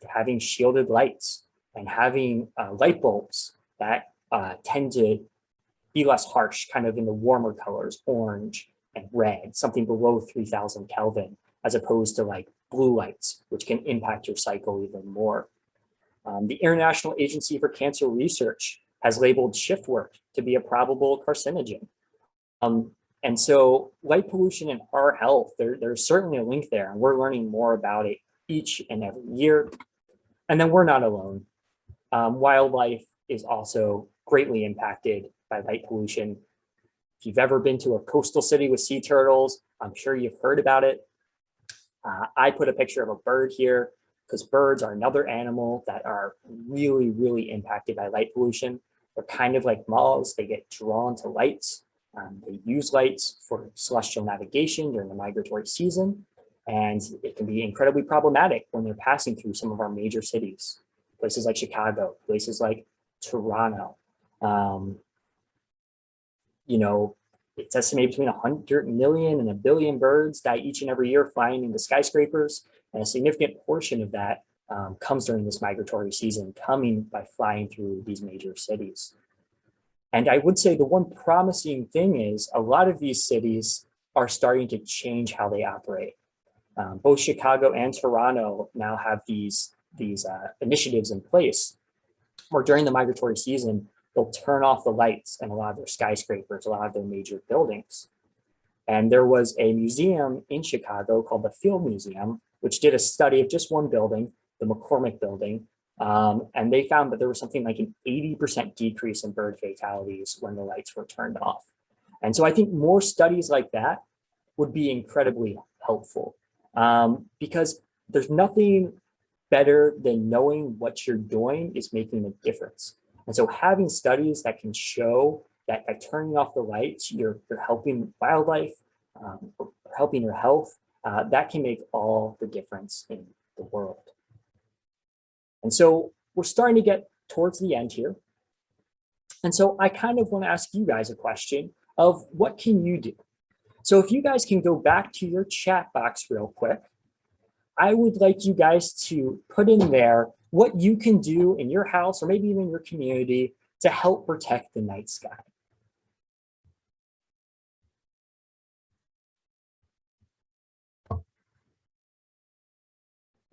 having shielded lights and having light bulbs that tend to be less harsh, kind of in the warmer colors, orange and red, something below 3000 Kelvin, as opposed to like blue lights, which can impact your cycle even more. The International Agency for Cancer Research has labeled shift work to be a probable carcinogen. And so light pollution and our health, there's certainly a link there, and we're learning more about it each and every year. And then we're not alone. Wildlife is also greatly impacted by light pollution. If you've ever been to a coastal city with sea turtles, I'm sure you've heard about it. I put a picture of a bird here because birds are another animal that are really, really impacted by light pollution. They're kind of like moths. They get drawn to lights. They use lights for celestial navigation during the migratory season, and it can be incredibly problematic when they're passing through some of our major cities, places like Chicago, places like Toronto. You know, it's estimated between 100 million and a billion birds die each and every year flying into skyscrapers. And a significant portion of that comes during this migratory season, coming by flying through these major cities. And I would say the one promising thing is a lot of these cities are starting to change how they operate. Both Chicago and Toronto now have these initiatives in place where during the migratory season, they'll turn off the lights in a lot of their skyscrapers, a lot of their major buildings. And there was a museum in Chicago called the Field Museum, which did a study of just one building, the McCormick Building, and they found that there was something like an 80% decrease in bird fatalities when the lights were turned off. And so I think more studies like that would be incredibly helpful, because there's nothing better than knowing what you're doing is making a difference. And so having studies that can show that by turning off the lights, you're helping wildlife, or helping your health, that can make all the difference in the world. And so we're starting to get towards the end here. And so I kind of want to ask you guys a question of what can you do? So if you guys can go back to your chat box real quick, I would like you guys to put in there what you can do in your house or maybe even your community to help protect the night sky.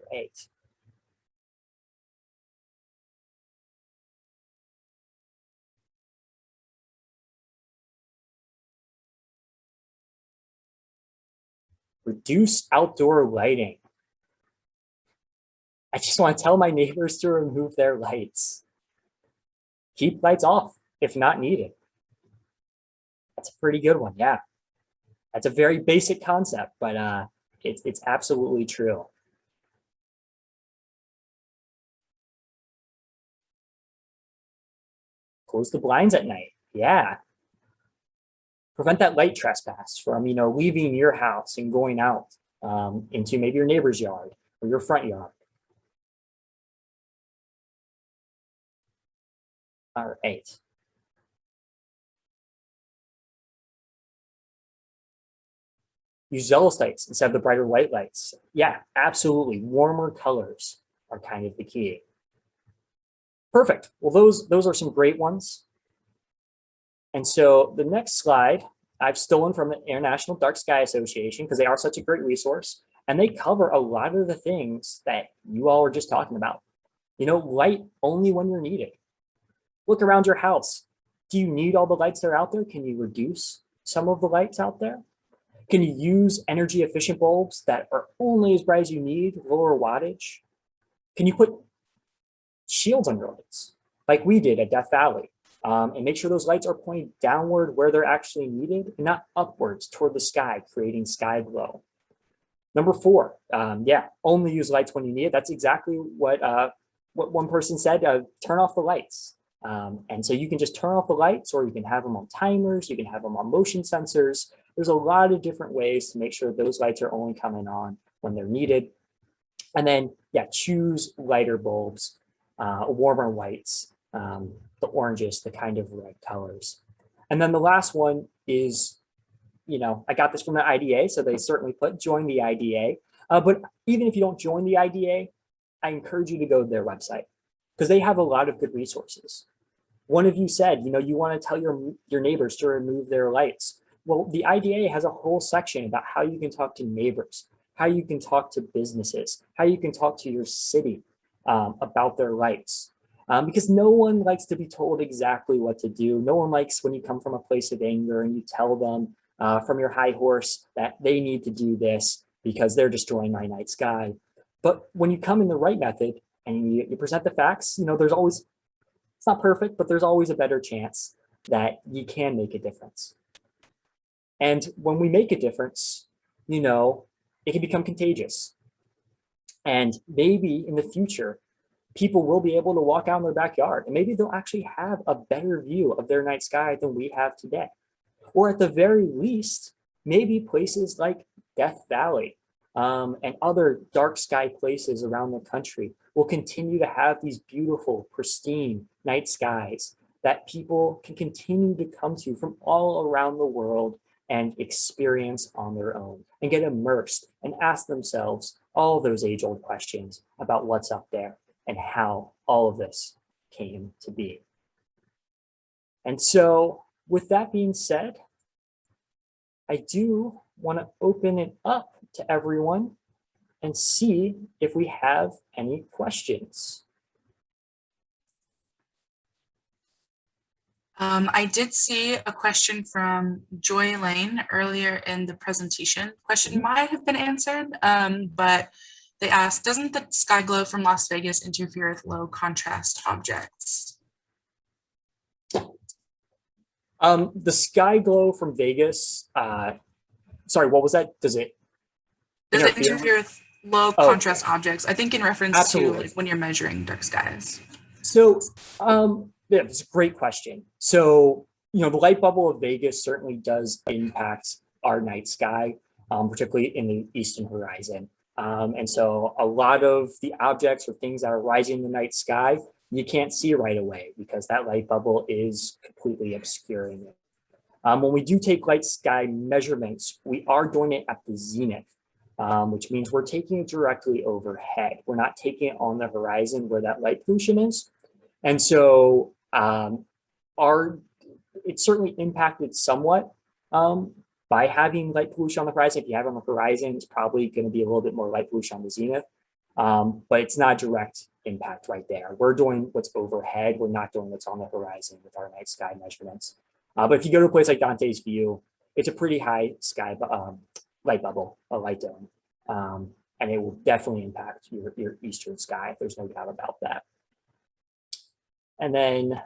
Great. Reduce outdoor lighting. I just want to tell my neighbors to remove their lights. Keep lights off if not needed. That's a pretty good one, yeah. That's a very basic concept, but it's absolutely true. Close the blinds at night, yeah. Prevent that light trespass from, leaving your house and going out into maybe your neighbor's yard or your front yard. All right. Use yellow lights instead of the brighter white lights. Yeah, absolutely. Warmer colors are kind of the key. Perfect. Well, those are some great ones. And so the next slide I've stolen from the International Dark Sky Association because they are such a great resource. And they cover a lot of the things that you all were just talking about. Light only when you're needed. Look around your house. Do you need all the lights that are out there? Can you reduce some of the lights out there? Can you use energy efficient bulbs that are only as bright as you need, lower wattage? Can you put shields on your lights like we did at Death Valley, and make sure those lights are pointing downward where they're actually needed and not upwards toward the sky, creating sky glow. Number 4, only use lights when you need it. That's exactly what one person said, turn off the lights. And so you can just turn off the lights, or you can have them on timers, you can have them on motion sensors. There's a lot of different ways to make sure those lights are only coming on when they're needed. And then, choose lighter bulbs, warmer whites, the oranges, the kind of red colors. And then the last one is, I got this from the IDA, so they certainly put join the IDA. But even if you don't join the IDA, I encourage you to go to their website because they have a lot of good resources. One of you said, you want to tell your neighbors to remove their lights. Well, the IDA has a whole section about how you can talk to neighbors, how you can talk to businesses, how you can talk to your city about their lights. Because no one likes to be told exactly what to do. No one likes when you come from a place of anger and you tell them from your high horse that they need to do this because they're destroying my night sky. But when you come in the right method and you present the facts, there's always, it's not perfect, but there's always a better chance that you can make a difference. And when we make a difference, it can become contagious. And maybe in the future, people will be able to walk out in their backyard and maybe they'll actually have a better view of their night sky than we have today. Or at the very least, maybe places like Death Valley and other dark sky places around the country will continue to have these beautiful, pristine night skies that people can continue to come to from all around the world and experience on their own and get immersed and ask themselves all those age-old questions about what's up there and how all of this came to be. And so with that being said, I do want to open it up to everyone and see if we have any questions. I did see a question from Joy Lane earlier in the presentation. Question might have been answered, but they asked, doesn't the sky glow from Las Vegas interfere with low contrast objects? The sky glow from Vegas, sorry, what was that? Does it interfere with low contrast objects? I think in reference to like when you're measuring dark skies. So yeah, it's a great question. So, you know, the light bubble of Vegas certainly does impact our night sky, particularly in the eastern horizon. And so a lot of the objects or things that are rising in the night sky, you can't see right away because that light bubble is completely obscuring it. When we do take light sky measurements, we are doing it at the zenith, which means we're taking it directly overhead. We're not taking it on the horizon where that light pollution is. And so it's certainly impacted somewhat by having light pollution on the horizon. If you have it on the horizon, it's probably going to be a little bit more light pollution on the zenith, but it's not direct impact right there. We're doing what's overhead. We're not doing what's on the horizon with our night sky measurements. But if you go to a place like Dante's View, it's a pretty high sky light bubble, a light dome, and it will definitely impact your eastern sky. There's no doubt about that. And then,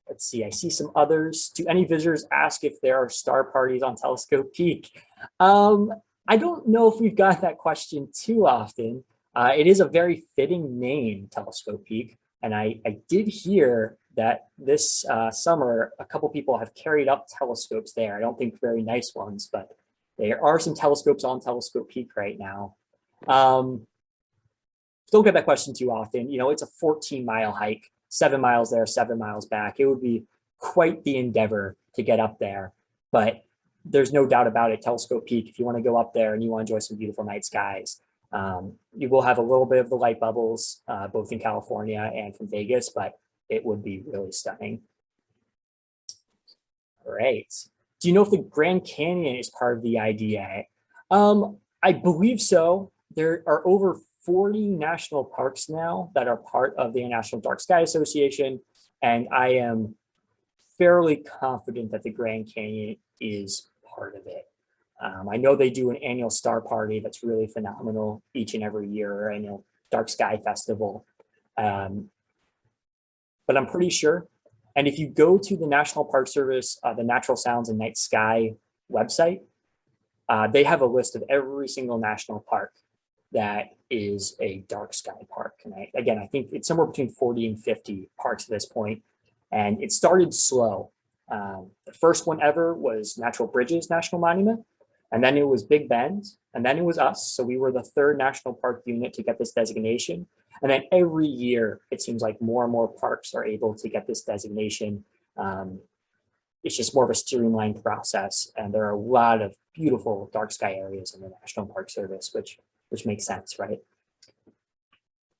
let's see, I see some others. Do any visitors ask if there are star parties on Telescope Peak? I don't know if we've got that question too often. It is a very fitting name, Telescope Peak. And I did hear that this summer, a couple people have carried up telescopes there. I don't think very nice ones, but there are some telescopes on Telescope Peak right now. Don't get that question too often. You know, it's a 14-mile hike. 7 miles there, 7 miles back. It would be quite the endeavor to get up there, but there's no doubt about it. Telescope Peak, if you want to go up there and you want to enjoy some beautiful night skies, you will have a little bit of the light bubbles, both in California and from Vegas, but it would be really stunning. All right. Do you know if the Grand Canyon is part of the IDA? I believe so. There are over 40 national parks now that are part of the International Dark Sky Association, and I am fairly confident that the Grand Canyon is part of it. I know they do an annual star party that's really phenomenal each and every year, or annual Dark Sky Festival, but I'm pretty sure. And if you go to the National Park Service, the Natural Sounds and Night Sky website, they have a list of every single national park that is a dark sky park. And I think it's somewhere between 40 and 50 parks at this point. And it started slow. The first one ever was Natural Bridges National Monument. And then it was Big Bend. And then it was us. So we were the third national park unit to get this designation. And then every year, it seems like more and more parks are able to get this designation. It's just more of a streamlined process. And there are a lot of beautiful dark sky areas in the National Park Service, which makes sense, right?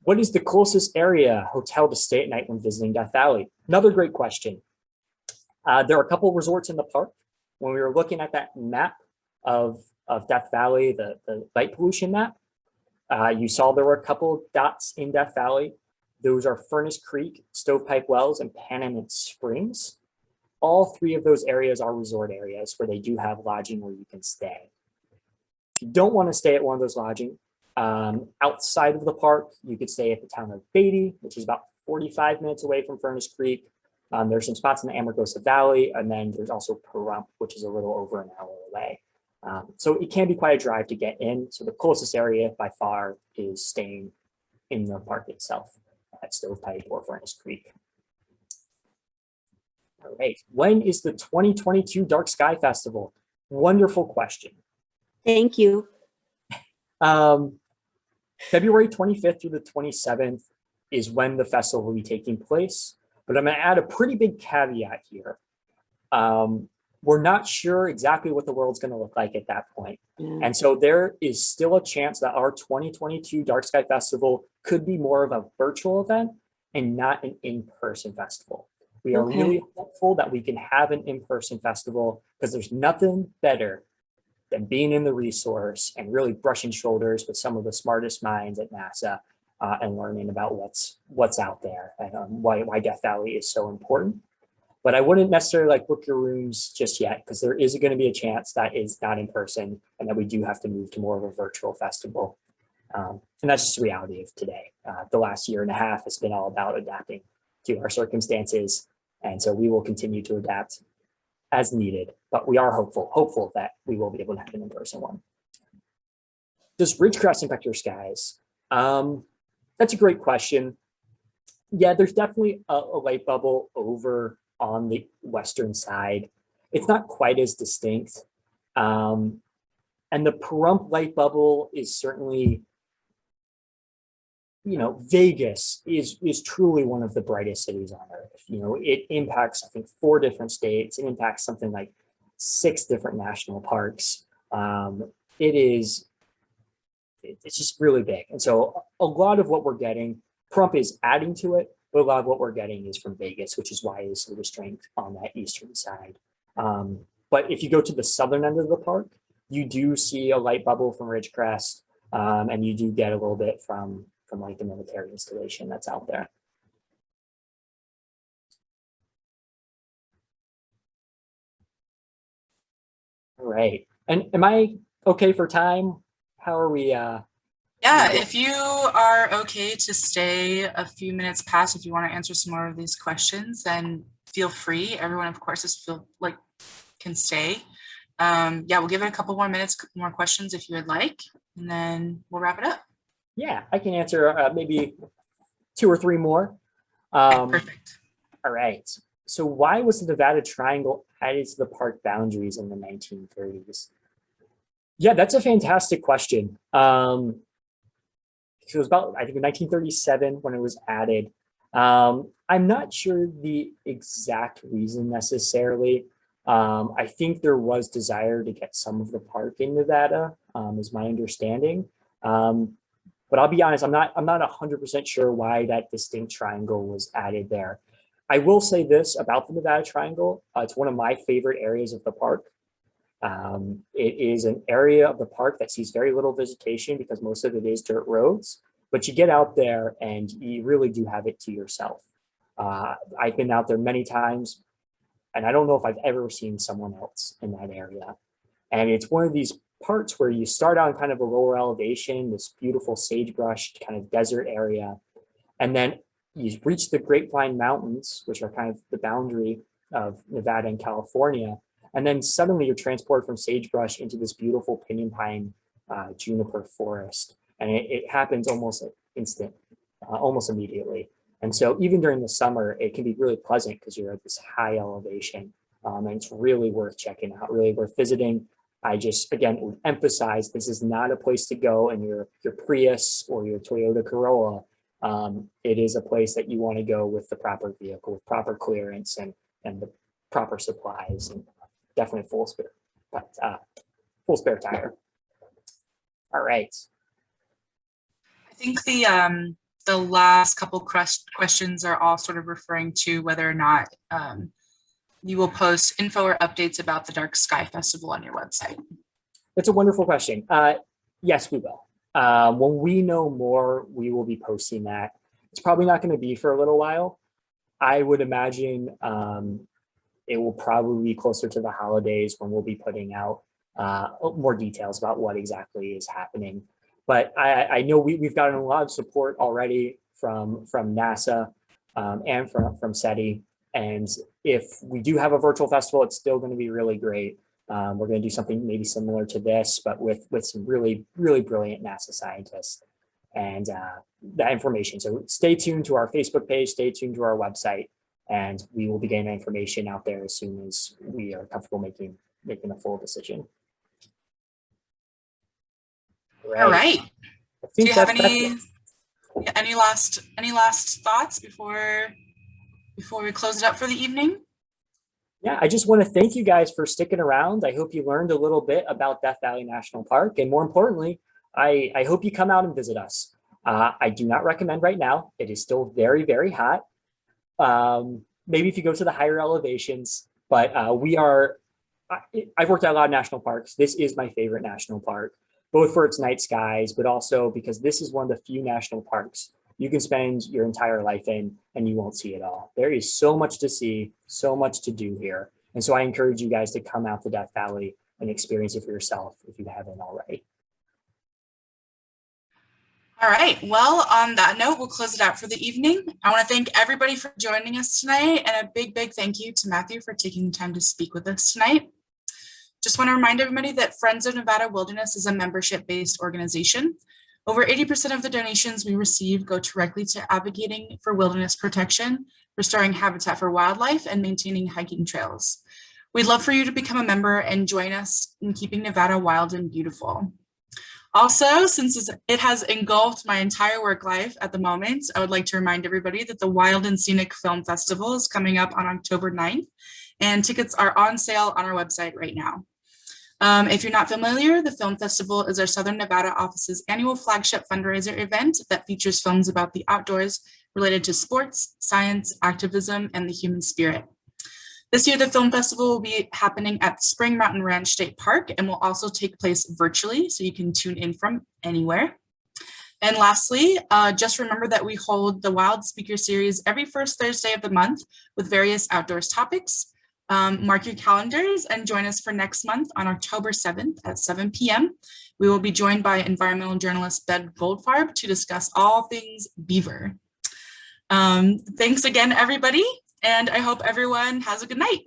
What is the closest area hotel to stay at night when visiting Death Valley? Another great question. There are a couple of resorts in the park. When we were looking at that map of Death Valley, the light pollution map, you saw there were a couple of dots in Death Valley. Those are Furnace Creek, Stovepipe Wells, and Panamint Springs. All three of those areas are resort areas where they do have lodging where you can stay. If you don't want to stay at one of those lodging, outside of the park, you could stay at the town of Beatty, which is about 45 minutes away from Furnace Creek. There's some spots in the Amargosa Valley, and then there's also Pahrump, which is a little over an hour away. So it can be quite a drive to get in. So the closest area by far is staying in the park itself at Stovepipe or Furnace Creek. All right, when is the 2022 Dark Sky Festival? Wonderful question. Thank you. February 25th through the 27th is when the festival will be taking place. But I'm going to add a pretty big caveat here. We're not sure exactly what the world's going to look like at that point. And so there is still a chance that our 2022 Dark Sky Festival could be more of a virtual event and not an in-person festival. We are really hopeful that we can have an in-person festival because there's nothing better than being in the resource and really brushing shoulders with some of the smartest minds at NASA and learning about what's out there and why Death Valley is so important. But I wouldn't necessarily like book your rooms just yet because there is going to be a chance that it's not in person and that we do have to move to more of a virtual festival. And that's just the reality of today. The last year and a half has been all about adapting to our circumstances. And so we will continue to adapt as needed, but we are hopeful that we will be able to have an in-person one. Does Ridgecrest impact your skies? That's a great question. Yeah, there's definitely a light bubble over on the western side. It's not quite as distinct. And the Pahrump light bubble is certainly, Vegas is truly one of the brightest cities on earth. It impacts, I think, 4 different states. It impacts something like 6 different national parks. It's just really big. And so a lot of what we're getting, Pahrump is adding to it, but a lot of what we're getting is from Vegas, which is why it's so restrained on that eastern side. But if you go to the southern end of the park, you do see a light bubble from Ridgecrest, and you do get a little bit from like the military installation that's out there. All right. And am I okay for time? How are we? Yeah, if you are okay to stay a few minutes past, if you want to answer some more of these questions, then feel free. Everyone, of course, can stay. Yeah, we'll give it a couple more minutes, couple more questions if you would like, and then we'll wrap it up. Yeah, I can answer maybe 2 or 3 more. Perfect. All right. So why was the Nevada Triangle added to the park boundaries in the 1930s? Yeah, that's a fantastic question. It was about, I think, 1937 when it was added. I'm not sure the exact reason necessarily. I think there was desire to get some of the park in Nevada, is my understanding. But I'll be honest, I'm not 100% sure why that distinct triangle was added there. I will say this about the Nevada Triangle. It's one of my favorite areas of the park. It is an area of the park that sees very little vegetation because most of it is dirt roads, but you get out there and you really do have it to yourself. I've been out there many times, and I don't know if I've ever seen someone else in that area. And it's one of these parts where you start out in kind of a lower elevation, this beautiful sagebrush kind of desert area. And then you reach the Grapevine Mountains, which are kind of the boundary of Nevada and California. And then suddenly you're transported from sagebrush into this beautiful pinyon pine juniper forest. And it happens almost almost immediately. And so even during the summer, it can be really pleasant because you're at this high elevation. And it's really worth checking out, really worth visiting. I just, again, would emphasize this is not a place to go in your Prius or your Toyota Corolla. It is a place that you want to go with the proper vehicle, with proper clearance and the proper supplies, and definitely full spare tire. All right. I think the last couple questions are all sort of referring to whether or not you will post info or updates about the Dark Sky Festival on your website. That's a wonderful question. Yes, we will. When we know more, we will be posting that. It's probably not going to be for a little while. I would imagine it will probably be closer to the holidays when we'll be putting out more details about what exactly is happening. But I know we've gotten a lot of support already from NASA and from SETI. And if we do have a virtual festival, it's still going to be really great. We're going to do something maybe similar to this, but with some really, really brilliant NASA scientists and that information. So stay tuned to our Facebook page, stay tuned to our website, and we will be getting information out there as soon as we are comfortable making a full decision. All right. Do you have any last thoughts before before we close it up for the evening? Yeah, I just want to thank you guys for sticking around. I hope you learned a little bit about Death Valley National Park. And more importantly, I hope you come out and visit us. I do not recommend right now. It is still very, very hot. Maybe if you go to the higher elevations, but I've worked at a lot of national parks. This is my favorite national park, both for its night skies, but also because this is one of the few national parks you can spend your entire life in and you won't see it all. There is so much to see, so much to do here. And so I encourage you guys to come out to Death Valley and experience it for yourself if you haven't already. All right, well, on that note, we'll close it out for the evening. I want to thank everybody for joining us tonight, and a big, big thank you to Matthew for taking the time to speak with us tonight. Just want to remind everybody that Friends of Nevada Wilderness is a membership-based organization. Over 80% of the donations we receive go directly to advocating for wilderness protection, restoring habitat for wildlife, and maintaining hiking trails. We'd love for you to become a member and join us in keeping Nevada wild and beautiful. Also, since it has engulfed my entire work life at the moment, I would like to remind everybody that the Wild and Scenic Film Festival is coming up on October 9th, and tickets are on sale on our website right now. If you're not familiar, the Film Festival is our Southern Nevada office's annual flagship fundraiser event that features films about the outdoors related to sports, science, activism, and the human spirit. This year, the Film Festival will be happening at Spring Mountain Ranch State Park and will also take place virtually, so you can tune in from anywhere. And lastly, just remember that we hold the Wild Speaker Series every first Thursday of the month with various outdoors topics. Mark your calendars and join us for next month on October 7th at 7 p.m. We will be joined by environmental journalist Ben Goldfarb to discuss all things beaver. Thanks again, everybody, and I hope everyone has a good night.